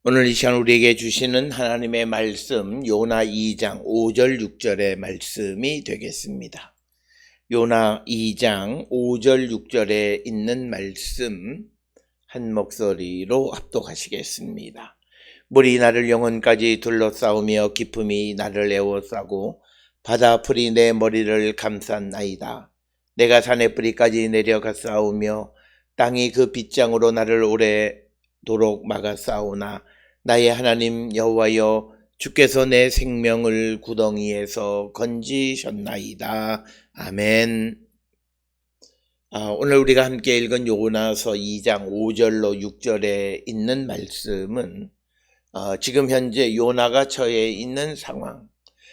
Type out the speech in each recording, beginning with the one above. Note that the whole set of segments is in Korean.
오늘 이 시간 우리에게 주시는 하나님의 말씀 요나 2장 5절 6절의 말씀이 되겠습니다. 요나 2장 5절 6절에 있는 말씀 한 목소리로 합독하시겠습니다. 물이 나를 영혼까지 둘러싸우며 기품이 나를 에워싸고 바다 풀이 내 머리를 감쌌나이다. 내가 산의 뿌리까지 내려가싸우며 땅이 그 빗장으로 나를 오래도록 막아싸우나 나의 하나님 여호와여 주께서 내 생명을 구덩이에서 건지셨나이다. 아멘. 오늘 우리가 함께 읽은 요나서 2장 5절로 6절에 있는 말씀은 지금 현재 요나가 처해 있는 상황,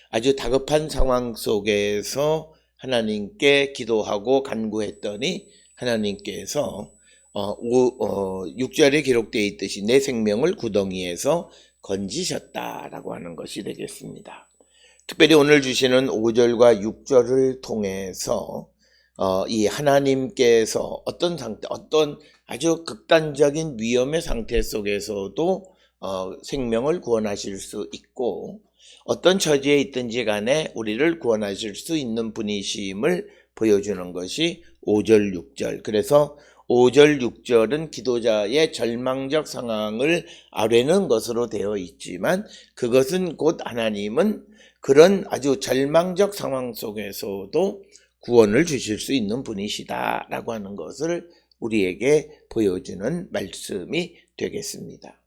아주 다급한 상황 속에서 하나님께 기도하고 간구했더니 하나님께서 6절에 기록되어 있듯이 내 생명을 구덩이에서 건지셨다라고 하는 것이 되겠습니다. 특별히 오늘 주시는 5절과 6절을 통해서 이 하나님께서 어떤 상태, 어떤 아주 극단적인 위험의 상태 속에서도 생명을 구원하실 수 있고 어떤 처지에 있든지 간에 우리를 구원하실 수 있는 분이심을 보여주는 것이 5절, 6절. 그래서 5절, 6절은 기도자의 절망적 상황을 아뢰는 것으로 되어 있지만 그것은 곧 하나님은 그런 아주 절망적 상황 속에서도 구원을 주실 수 있는 분이시다라고 하는 것을 우리에게 보여주는 말씀이 되겠습니다.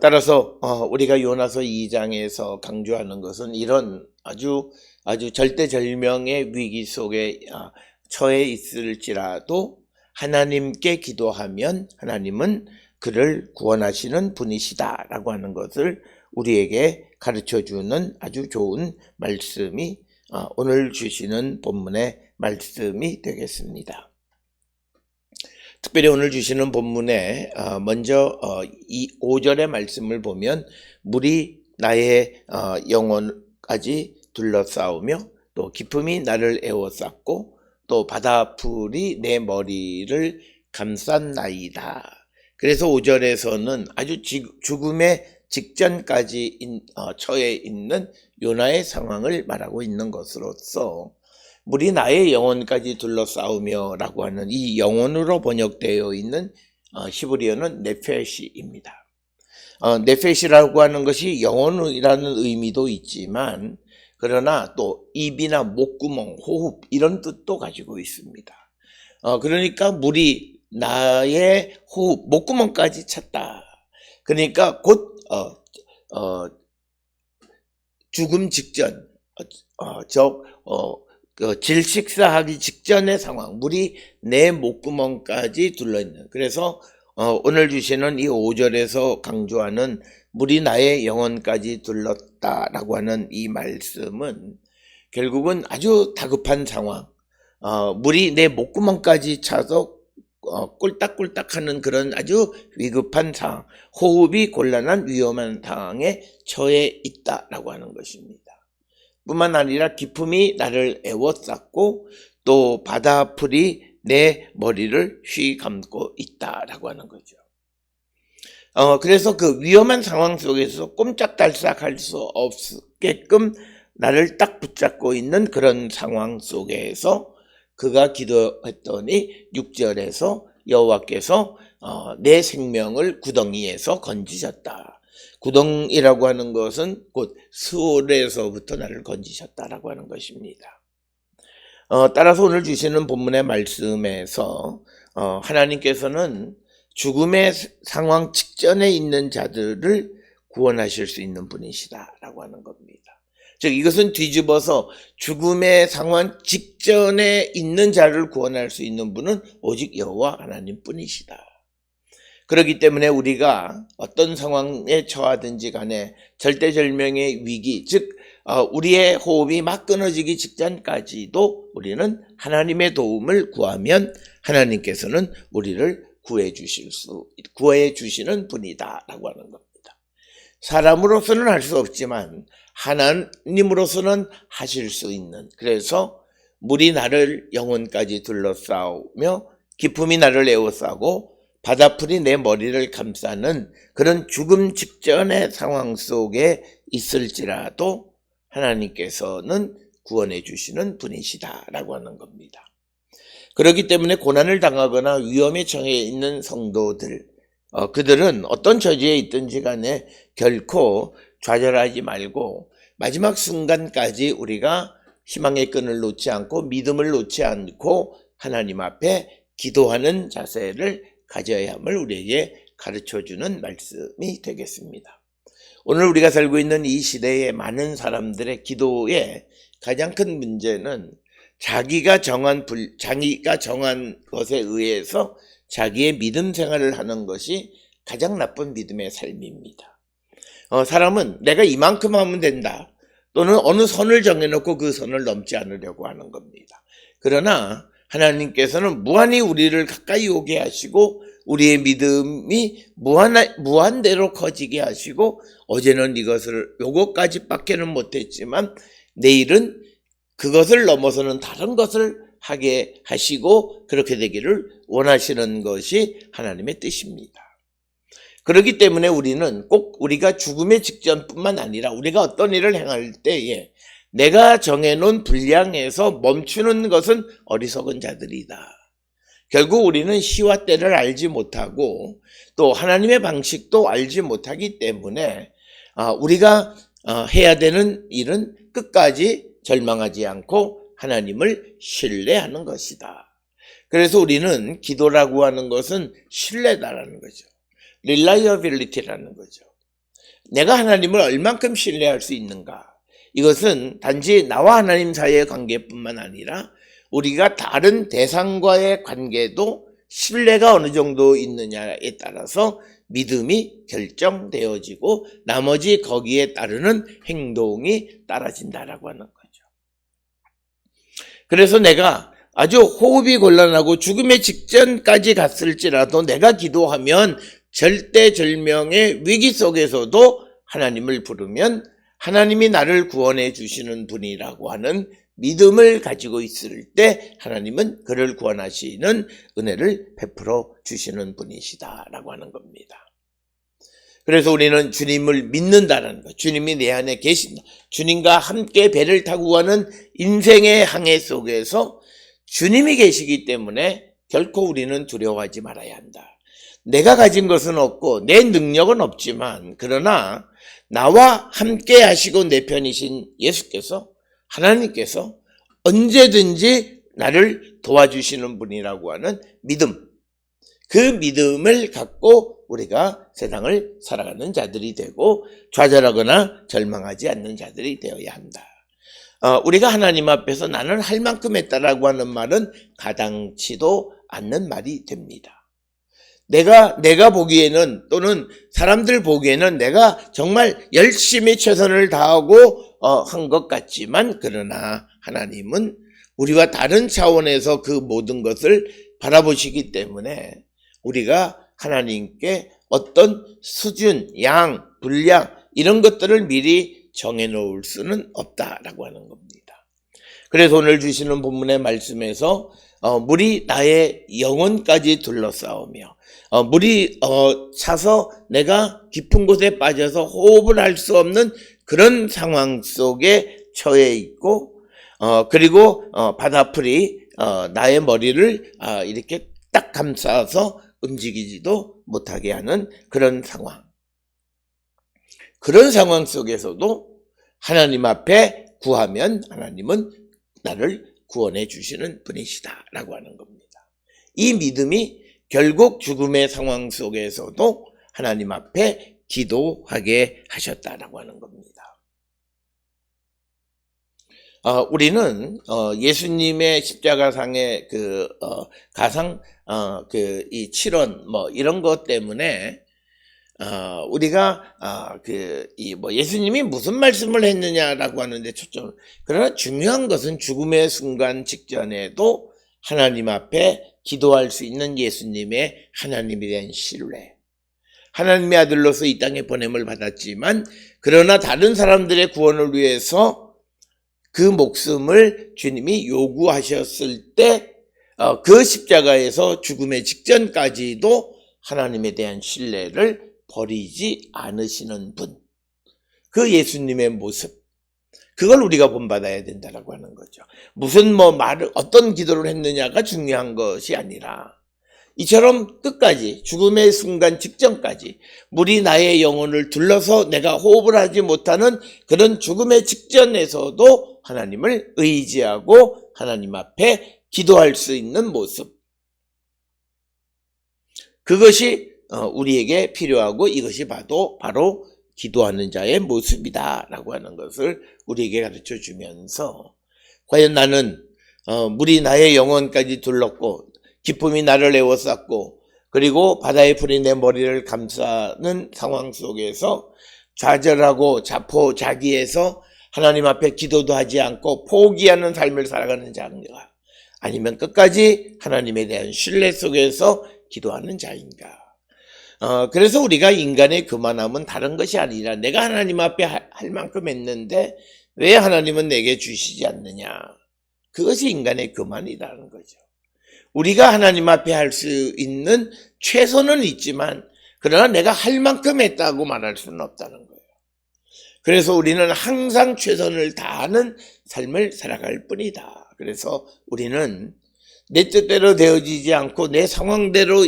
따라서 우리가 요나서 2장에서 강조하는 것은 이런 아주 절대절명의 위기 속에 처해 있을지라도 하나님께 기도하면 하나님은 그를 구원하시는 분이시다라고 하는 것을 우리에게 가르쳐주는 아주 좋은 말씀이 오늘 주시는 본문의 말씀이 되겠습니다. 특별히 오늘 주시는 본문에 먼저 이 5절의 말씀을 보면 물이 나의 영혼까지 둘러싸우며 또 기품이 나를 에워쌌고 또 바다풀이 내 머리를 감쌌나이다. 그래서 5절에서는 아주 죽음의 직전까지 처해 있는 요나의 상황을 말하고 있는 것으로서 물이 나의 영혼까지 둘러싸우며 라고 하는 이 영혼으로 번역되어 있는 히브리어는 네페시입니다. 네페시라고 하는 것이 영혼이라는 의미도 있지만 그러나 또 입이나 목구멍, 호흡 이런 뜻도 가지고 있습니다. 그러니까 물이 나의 호흡, 목구멍까지 찼다. 그러니까 곧 죽음 직전, 질식사하기 직전의 상황, 물이 내 목구멍까지 둘러있는. 그래서 오늘 주시는 이 5절에서 강조하는 물이 나의 영혼까지 둘렀다라고 하는 이 말씀은 결국은 아주 다급한 상황, 물이 내 목구멍까지 차서 꼴딱꼴딱하는 그런 아주 위급한 상황, 호흡이 곤란한 위험한 상황에 처해 있다라고 하는 것입니다. 뿐만 아니라 기품이 나를 에워쌌고 또 바다풀이 내 머리를 휘감고 있다라고 하는 거죠. 그래서 그 위험한 상황 속에서 꼼짝달싹 할 수 없게끔 나를 딱 붙잡고 있는 그런 상황 속에서 그가 기도했더니 6절에서 여호와께서 내 생명을 구덩이에서 건지셨다. 구덩이라고 하는 것은 곧 수월에서부터 나를 건지셨다라고 하는 것입니다. 따라서 오늘 주시는 본문의 말씀에서 하나님께서는 죽음의 상황 직전에 있는 자들을 구원하실 수 있는 분이시다라고 하는 겁니다. 즉 이것은 뒤집어서 죽음의 상황 직전에 있는 자를 구원할 수 있는 분은 오직 여호와 하나님뿐이시다. 그렇기 때문에 우리가 어떤 상황에 처하든지 간에 절대절명의 위기, 즉 우리의 호흡이 막 끊어지기 직전까지도 우리는 하나님의 도움을 구하면 하나님께서는 우리를 구해 주시는 분이다라고 하는 겁니다. 사람으로서는 할 수 없지만 하나님으로서는 하실 수 있는, 그래서 물이 나를 영혼까지 둘러싸우며 기품이 나를 에워싸고 바다풀이 내 머리를 감싸는 그런 죽음 직전의 상황 속에 있을지라도 하나님께서는 구원해 주시는 분이시다라고 하는 겁니다. 그렇기 때문에 고난을 당하거나 위험에 처해 있는 성도들, 그들은 어떤 처지에 있든지 간에 결코 좌절하지 말고 마지막 순간까지 우리가 희망의 끈을 놓지 않고 믿음을 놓지 않고 하나님 앞에 기도하는 자세를 가져야 함을 우리에게 가르쳐주는 말씀이 되겠습니다. 오늘 우리가 살고 있는 이 시대의 많은 사람들의 기도의 가장 큰 문제는 자기가 정한 것에 의해서 자기의 믿음 생활을 하는 것이 가장 나쁜 믿음의 삶입니다. 사람은 내가 이만큼 하면 된다, 또는 어느 선을 정해놓고 그 선을 넘지 않으려고 하는 겁니다. 그러나 하나님께서는 무한히 우리를 가까이 오게 하시고 우리의 믿음이 무한대로 커지게 하시고, 어제는 요것까지밖에는 못했지만 내일은 그것을 넘어서는 다른 것을 하게 하시고 그렇게 되기를 원하시는 것이 하나님의 뜻입니다. 그렇기 때문에 우리는 꼭 우리가 죽음의 직전뿐만 아니라 우리가 어떤 일을 행할 때에 내가 정해놓은 분량에서 멈추는 것은 어리석은 자들이다. 결국 우리는 시와 때를 알지 못하고 또 하나님의 방식도 알지 못하기 때문에 우리가 해야 되는 일은 끝까지 절망하지 않고 하나님을 신뢰하는 것이다. 그래서 우리는 기도라고 하는 것은 신뢰다라는 거죠. reliability라는 거죠. 내가 하나님을 얼만큼 신뢰할 수 있는가. 이것은 단지 나와 하나님 사이의 관계뿐만 아니라 우리가 다른 대상과의 관계도 신뢰가 어느 정도 있느냐에 따라서 믿음이 결정되어지고 나머지 거기에 따르는 행동이 따라진다라고 하는 거죠. 그래서 내가 아주 호흡이 곤란하고 죽음의 직전까지 갔을지라도 내가 기도하면 절대절명의 위기 속에서도 하나님을 부르면 하나님이 나를 구원해 주시는 분이라고 하는 믿음을 가지고 있을 때 하나님은 그를 구원하시는 은혜를 베풀어 주시는 분이시다라고 하는 겁니다. 그래서 우리는 주님을 믿는다는 것, 주님이 내 안에 계신다, 주님과 함께 배를 타고 가는 인생의 항해 속에서 주님이 계시기 때문에 결코 우리는 두려워하지 말아야 한다. 내가 가진 것은 없고 내 능력은 없지만 그러나 나와 함께 하시고 내 편이신 예수께서, 하나님께서 언제든지 나를 도와주시는 분이라고 하는 믿음, 그 믿음을 갖고 우리가 세상을 살아가는 자들이 되고 좌절하거나 절망하지 않는 자들이 되어야 한다. 우리가 하나님 앞에서 나는 할 만큼 했다라고 하는 말은 가당치도 않는 말이 됩니다. 내가 보기에는 또는 사람들 보기에는 내가 정말 열심히 최선을 다하고 한 것 같지만 그러나 하나님은 우리와 다른 차원에서 그 모든 것을 바라보시기 때문에 우리가 하나님께 어떤 수준, 양, 분량 이런 것들을 미리 정해놓을 수는 없다라고 하는 겁니다. 그래서 오늘 주시는 본문의 말씀에서 물이 나의 영혼까지 둘러싸우며 물이 차서 내가 깊은 곳에 빠져서 호흡을 할 수 없는 그런 상황 속에 처해 있고 그리고 바다풀이 나의 머리를 이렇게 딱 감싸서 움직이지도 못하게 하는 그런 상황. 그런 상황 속에서도 하나님 앞에 구하면 하나님은 나를 구원해 주시는 분이시다라고 하는 겁니다. 이 믿음이 결국 죽음의 상황 속에서도 하나님 앞에 기도하게 하셨다라고 하는 겁니다. 우리는 예수님의 십자가상의 가상 이 칠언 이런 것 때문에 우리가 예수님이 무슨 말씀을 했느냐라고 하는데 초점을, 그러나 중요한 것은 죽음의 순간 직전에도 하나님 앞에 기도할 수 있는 예수님의 하나님에 대한 신뢰, 하나님의 아들로서 이 땅에 보냄을 받았지만 그러나 다른 사람들의 구원을 위해서 그 목숨을 주님이 요구하셨을 때 그 십자가에서 죽음의 직전까지도 하나님에 대한 신뢰를 버리지 않으시는 분. 그 예수님의 모습. 그걸 우리가 본받아야 된다라고 하는 거죠. 무슨 어떤 기도를 했느냐가 중요한 것이 아니라 이처럼 끝까지 죽음의 순간 직전까지 물이 나의 영혼을 둘러서 내가 호흡을 하지 못하는 그런 죽음의 직전에서도 하나님을 의지하고 하나님 앞에 기도할 수 있는 모습. 그것이 우리에게 필요하고 이것이 바로 기도하는 자의 모습이다라고 하는 것을 우리에게 가르쳐 주면서 과연 나는 물이 나의 영혼까지 둘렀고 기쁨이 나를 에워쌌고 그리고 바다의 풀이 내 머리를 감싸는 상황 속에서 좌절하고 자포자기해서 하나님 앞에 기도도 하지 않고 포기하는 삶을 살아가는 자인가, 아니면 끝까지 하나님에 대한 신뢰 속에서 기도하는 자인가. 그래서 우리가 인간의 교만함은 다른 것이 아니라 내가 하나님 앞에 할 만큼 했는데 왜 하나님은 내게 주시지 않느냐. 그것이 인간의 교만이라는 거죠. 우리가 하나님 앞에 할 수 있는 최선은 있지만 그러나 내가 할 만큼 했다고 말할 수는 없다는 거예요. 그래서 우리는 항상 최선을 다하는 삶을 살아갈 뿐이다. 그래서 우리는 내 뜻대로 되어지지 않고 내 상황대로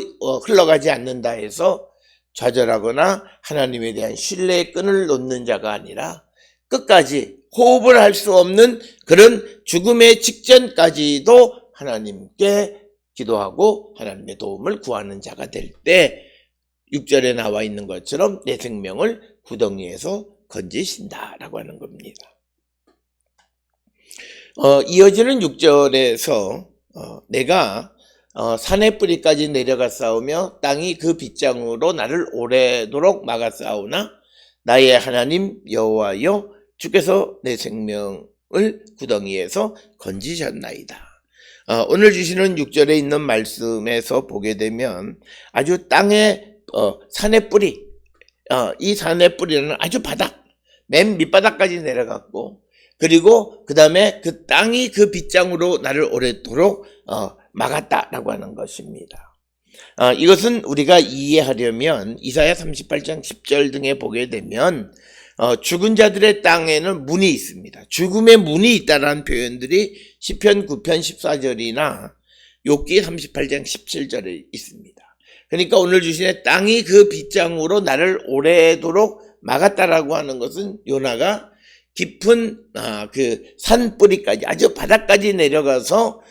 흘러가지 않는다 해서 좌절하거나 하나님에 대한 신뢰의 끈을 놓는 자가 아니라 끝까지 호흡을 할 수 없는 그런 죽음의 직전까지도 하나님께 기도하고 하나님의 도움을 구하는 자가 될 때 6절에 나와 있는 것처럼 내 생명을 구덩이에서 건지신다라고 하는 겁니다. 이어지는 6절에서 내가 산의 뿌리까지 내려가 싸우며 땅이 그 빗장으로 나를 오래도록 막아 싸우나 나의 하나님 여호와여 주께서 내 생명을 구덩이에서 건지셨나이다. 오늘 주시는 6절에 있는 말씀에서 보게 되면 아주 땅의 산의 뿌리, 이 산의 뿌리는 아주 맨 밑바닥까지 내려갔고 그리고 그 다음에 그 땅이 그 빗장으로 나를 오래도록 막았다라고 하는 것입니다. 이것은 우리가 이해하려면 이사야 38장 10절 등에 보게 되면 죽은 자들의 땅에는 문이 있습니다. 죽음의 문이 있다라는 표현들이 시편 9편 14절이나 욥기 38장 17절에 있습니다. 그러니까 오늘 주시는 땅이 그 빗장으로 나를 오래도록 막았다라고 하는 것은 요나가 깊은 그 산뿌리까지 아주 바닥까지 내려가서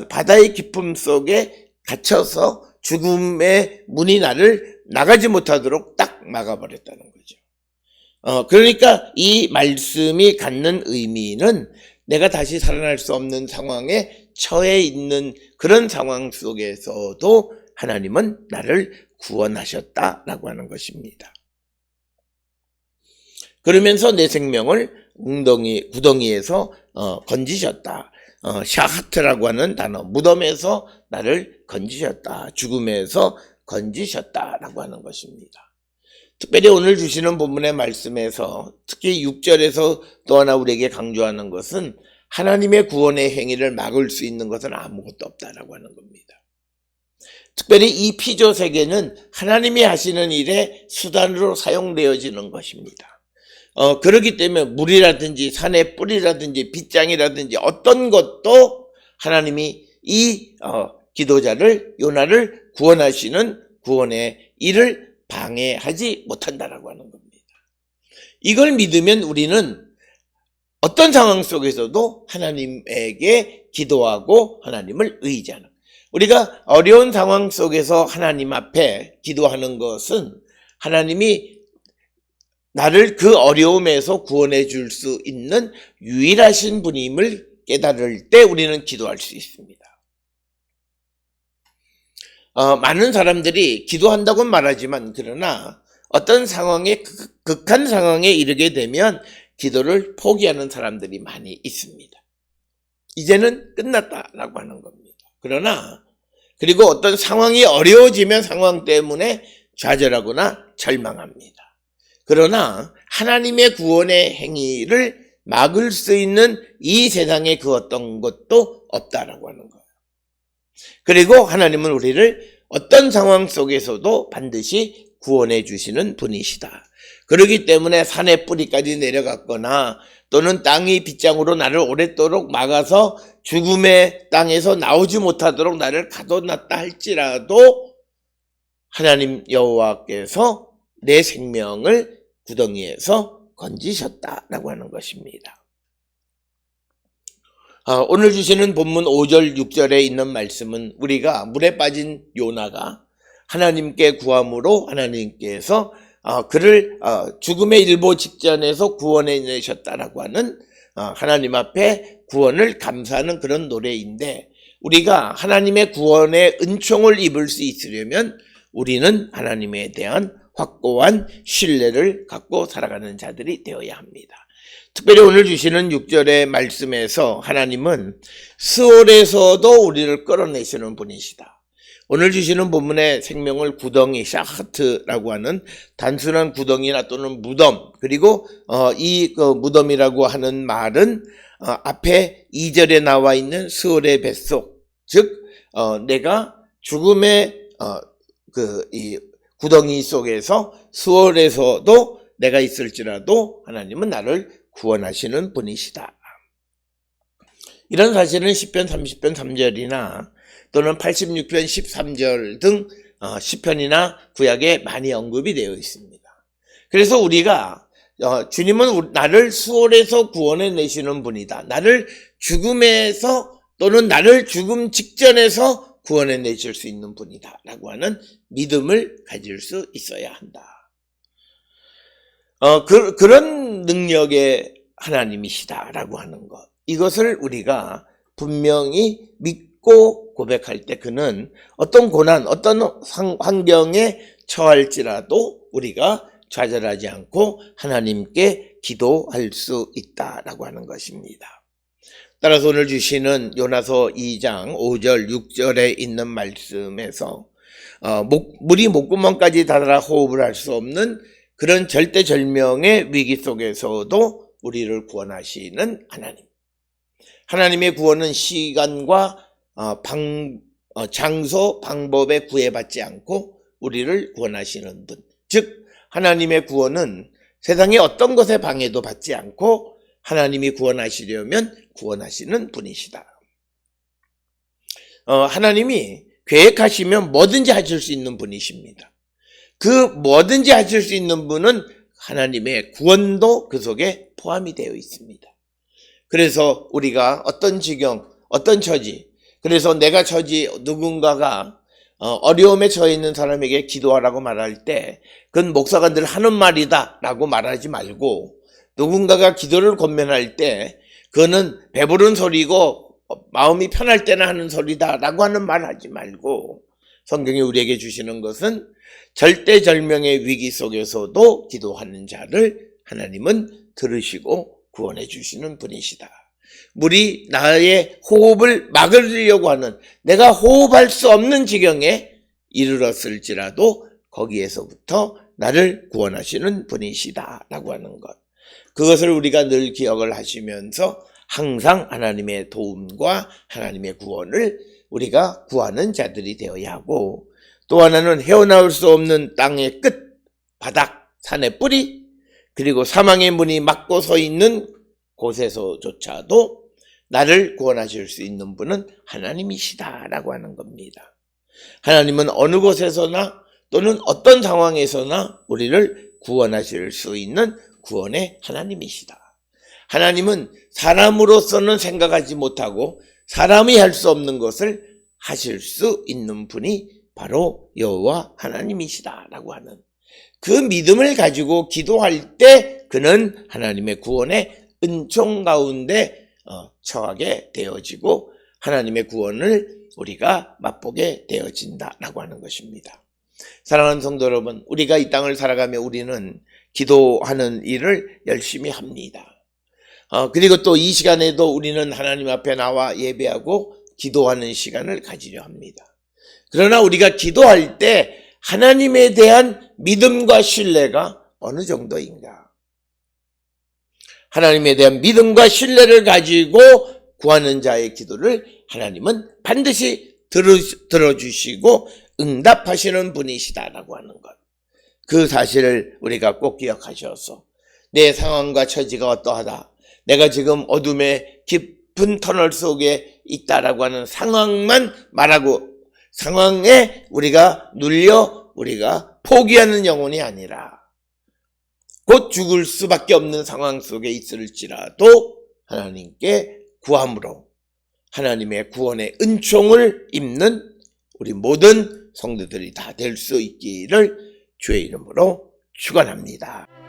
바다의 깊음 속에 갇혀서 죽음의 문이 나를 나가지 못하도록 딱 막아버렸다는 거죠. 그러니까 이 말씀이 갖는 의미는 내가 다시 살아날 수 없는 상황에 처해 있는 그런 상황 속에서도 하나님은 나를 구원하셨다라고 하는 것입니다. 그러면서 내 생명을 구덩이에서 건지셨다. 샤하트라고 하는 단어, 무덤에서 나를 건지셨다. 죽음에서 건지셨다라고 하는 것입니다. 특별히 오늘 주시는 본문의 말씀에서 특히 6절에서 또 하나 우리에게 강조하는 것은 하나님의 구원의 행위를 막을 수 있는 것은 아무것도 없다라고 하는 겁니다. 특별히 이 피조 세계는 하나님이 하시는 일의 수단으로 사용되어지는 것입니다. 그렇기 때문에 물이라든지 산의 뿌리라든지 빗장이라든지 어떤 것도 하나님이 이 기도자를 요나를 구원하시는 구원의 일을 방해하지 못한다라고 하는 겁니다. 이걸 믿으면 우리는 어떤 상황 속에서도 하나님에게 기도하고 하나님을 의지하는, 우리가 어려운 상황 속에서 하나님 앞에 기도하는 것은 하나님이 나를 그 어려움에서 구원해 줄 수 있는 유일하신 분임을 깨달을 때 우리는 기도할 수 있습니다. 많은 사람들이 기도한다고 말하지만 그러나 어떤 상황에 극한 상황에 이르게 되면 기도를 포기하는 사람들이 많이 있습니다. 이제는 끝났다라고 하는 겁니다. 그리고 어떤 상황이 어려워지면 상황 때문에 좌절하거나 절망합니다. 그러나 하나님의 구원의 행위를 막을 수 있는 이 세상에 그 어떤 것도 없다라고 하는 거예요. 그리고 하나님은 우리를 어떤 상황 속에서도 반드시 구원해 주시는 분이시다. 그렇기 때문에 산의 뿌리까지 내려갔거나 또는 땅이 빗장으로 나를 오랫도록 막아서 죽음의 땅에서 나오지 못하도록 나를 가둬놨다 할지라도 하나님 여호와께서 내 생명을 구덩이에서 건지셨다라고 하는 것입니다. 오늘 주시는 본문 5절 6절에 있는 말씀은 우리가 물에 빠진 요나가 하나님께 구함으로 하나님께서 그를 죽음의 일보 직전에서 구원해 내셨다라고 하는 하나님 앞에 구원을 감사하는 그런 노래인데, 우리가 하나님의 구원의 은총을 입을 수 있으려면 우리는 하나님에 대한 확고한 신뢰를 갖고 살아가는 자들이 되어야 합니다. 특별히 오늘 주시는 6절의 말씀에서 하나님은 스올에서도 우리를 끌어내시는 분이시다. 오늘 주시는 본문의 생명을 구덩이, 샤하트라고 하는 단순한 구덩이나 또는 무덤, 그리고 이 무덤이라고 하는 말은 앞에 2절에 나와 있는 스올의 뱃속, 즉 내가 죽음의 이 구덩이 속에서 스올에서도 내가 있을지라도 하나님은 나를 구원하시는 분이시다. 이런 사실은 시편 30편 3절이나 또는 86편 13절 등 시편이나 구약에 많이 언급이 되어 있습니다. 그래서 우리가 주님은 나를 수월에서 구원해 내시는 분이다. 나를 죽음에서 또는 나를 죽음 직전에서 구원해 내실 수 있는 분이다 라고 하는 믿음을 가질 수 있어야 한다. 그런 능력의 하나님이시다라고 하는 것, 이것을 우리가 분명히 믿고 고백할 때 그는 어떤 고난, 어떤 환경에 처할지라도 우리가 좌절하지 않고 하나님께 기도할 수 있다라고 하는 것입니다. 따라서 오늘 주시는 요나서 2장 5절 6절에 있는 말씀에서 물이 목구멍까지 닿아 호흡을 할 수 없는 그런 절대절명의 위기 속에서도 우리를 구원하시는 하나님. 하나님의 구원은 시간과 장소, 방법에 구애받지 않고 우리를 구원하시는 분. 즉 하나님의 구원은 세상의 어떤 것에 방해도 받지 않고 하나님이 구원하시려면 구원하시는 분이시다. 하나님이 계획하시면 뭐든지 하실 수 있는 분이십니다. 그 뭐든지 하실 수 있는 분은 하나님의 구원도 그 속에 포함이 되어 있습니다. 그래서 우리가 어떤 지경, 어떤 처지, 그래서 내가 처지 누군가가 어려움에 처해 있는 사람에게 기도하라고 말할 때 그건 목사가 늘 하는 말이다 라고 말하지 말고, 누군가가 기도를 권면할 때 그거는 배부른 소리고 마음이 편할 때나 하는 소리다 라고 하는 말 하지 말고, 성경이 우리에게 주시는 것은 절대절명의 위기 속에서도 기도하는 자를 하나님은 들으시고 구원해 주시는 분이시다. 물이 나의 호흡을 막으려고 하는, 내가 호흡할 수 없는 지경에 이르렀을지라도 거기에서부터 나를 구원하시는 분이시다 라고 하는 것, 그것을 우리가 늘 기억을 하시면서 항상 하나님의 도움과 하나님의 구원을 우리가 구하는 자들이 되어야 하고, 또 하나는 헤어나올 수 없는 땅의 끝, 바닥, 산의 뿌리, 그리고 사망의 문이 막고 서 있는 곳에서조차도 나를 구원하실 수 있는 분은 하나님이시다라고 하는 겁니다. 하나님은 어느 곳에서나 또는 어떤 상황에서나 우리를 구원하실 수 있는 구원의 하나님이시다. 하나님은 사람으로서는 생각하지 못하고 사람이 할 수 없는 것을 하실 수 있는 분이 바로 여호와 하나님이시다라고 하는 그 믿음을 가지고 기도할 때 그는 하나님의 구원의 은총 가운데 처하게 되어지고 하나님의 구원을 우리가 맛보게 되어진다라고 하는 것입니다. 사랑하는 성도 여러분, 우리가 이 땅을 살아가며 우리는 기도하는 일을 열심히 합니다. 그리고 또 이 시간에도 우리는 하나님 앞에 나와 예배하고 기도하는 시간을 가지려 합니다. 그러나 우리가 기도할 때 하나님에 대한 믿음과 신뢰가 어느 정도인가? 하나님에 대한 믿음과 신뢰를 가지고 구하는 자의 기도를 하나님은 반드시 들어주시고 응답하시는 분이시다라고 하는 것. 그 사실을 우리가 꼭 기억하셔서 내 상황과 처지가 어떠하다. 내가 지금 어둠의 깊은 터널 속에 있다라고 하는 상황만 말하고 상황에 우리가 눌려 우리가 포기하는 영혼이 아니라 곧 죽을 수밖에 없는 상황 속에 있을지라도 하나님께 구함으로 하나님의 구원의 은총을 입는 우리 모든 성도들이 다 될 수 있기를 주의 이름으로 축원합니다.